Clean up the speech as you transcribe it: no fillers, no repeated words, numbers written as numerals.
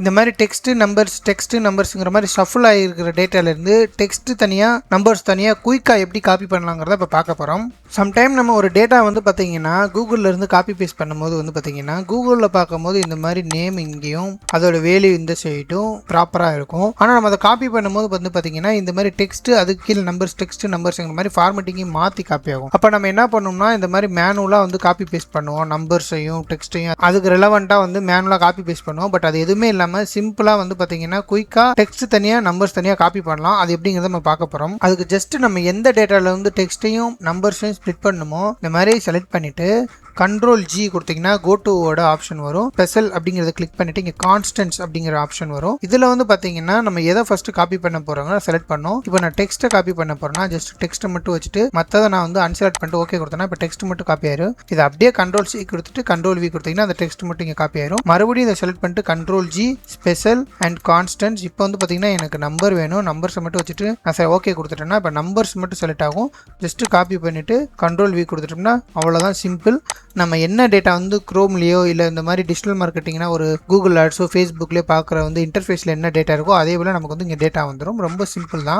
இந்த மாதிரி டெக்ஸ்ட் நம்பர்ஸ்ங்கிற மாதிரி ஷஃபிள் ஆகிருக்கிற டேட்டாலேருந்து டெக்ஸ்ட் தனியாக நம்பர்ஸ் தனியாக குயிக்காக எப்படி காப்பி பண்ணலாங்கிறத இப்போ பார்க்க போகிறோம். சம்டைம் நம்ம ஒரு டேட்டா வந்து பார்த்தீங்கன்னா கூகுளில் இருந்து காப்பி பேஸ்ட் பண்ணும்போது வந்து பார்த்தீங்கன்னா கூகுளில் பார்க்கும்போது இந்த மாதிரி நேம் இங்கேயும் அதோட வேல்யூ இந்த சைடும் ப்ராப்பராக இருக்கும். ஆனால் நம்ம அதை காப்பி பண்ணும்போது வந்து பார்த்தீங்கன்னா இந்த மாதிரி டெக்ஸ்ட் அதுக்கு கீழே நம்பர்ஸ்ங்கிற மாதிரி ஃபார்மேட்டிங்கையும் மாற்றி காப்பி ஆகும். அப்போ நம்ம என்ன பண்ணோம்னா இந்த மாதிரி மேனுவலாக வந்து காப்பி பேஸ்ட் பண்ணுவோம், நம்பர்ஸையும் டெக்ஸ்ட்டையும் அதுக்கு ரெலவெண்ட்டாக வந்து மேனுவலாக காப்பி பேஸ்ட் பண்ணுவோம். பட் அது எதுவுமே இல்லாமல் சிம்பிளாக வந்து பார்த்தீங்கன்னா குயிக்காக டெக்ஸ்ட் தனியாக நம்பர்ஸ் தனியாக காப்பி பண்ணலாம். அது எப்படிங்கிறத நம்ம பார்க்க போகிறோம். அதுக்கு ஜஸ்ட் நம்ம எந்த டேட்டாவில் வந்து டெக்ஸ்ட்டையும் நம்பர்ஸையும் ஸ்ப்ளிட் பண்ணுமோ இந்த மாதிரி செலக்ட் பண்ணிவிட்டு Ctrl+G கொடுத்தீங்கன்னா கோ டுவோட ஆப்ஷன் வரும். ஸ்பெஷல் அப்படிங்கிறத கிளிக் பண்ணிட்டு இங்கே கான்ஸ்டன்ட்ஸ் அப்படிங்கிற ஆப்ஷன் வரும். இதில் வந்து பார்த்தீங்கன்னா நம்ம எதை ஃபர்ஸ்ட் காப்பி பண்ண போகிறோங்க செலக்ட் பண்ணோம். இப்போ நான் டெக்ஸ்ட்டை காப்பி பண்ண போகிறேன்னா ஜஸ்ட் டெக்ஸ்ட்டை மட்டும் வச்சுட்டு மற்றதை நான் வந்து அன்செலக்ட் பண்ணிட்டு ஓகே கொடுத்தேன்னா இப்போ டெக்ஸ்ட் மட்டும் காப்பி ஆயிரும். இதை அப்படியே Ctrl+C கொடுத்துட்டு Ctrl+V கொடுத்தீங்கன்னா அந்த டெக்ஸ்ட் மட்டும் இங்கே காப்பி ஆயிரும். மறுபடியும் இதை செலக்ட் பண்ணிட்டு Ctrl+G ஸ்பெஷல் அண்ட் கான்ஸ்டன்ட்ஸ். இப்போ வந்து பார்த்தீங்கன்னா எனக்கு நம்பர் வேணும், நம்பர்ஸை மட்டும் வச்சுட்டு நான் ஓகே கொடுத்துட்டேன்னா இப்போ நம்பர்ஸ் மட்டும் செலக்ட் ஆகும். ஜஸ்ட் காப்பி பண்ணிட்டு Ctrl+V கொடுத்துட்டோம்னா அவ்வளோதான், சிம்பிள். நம்ம என்ன டேட்டா வந்து குரோம்லேயோ இல்லை இந்த மாதிரி டிஜிட்டல் மார்க்கெட்டிங்னா ஒரு கூகுள் ஆட்ஸோ ஃபேஸ்புக்லேயோ பார்க்குற வந்து இன்டர்ஃபேஸில் என்ன டேட்டா இருக்கோ அதே போல் நமக்கு வந்து இங்கே டேட்டா வந்துடும். ரொம்ப சிம்பிள் தான்.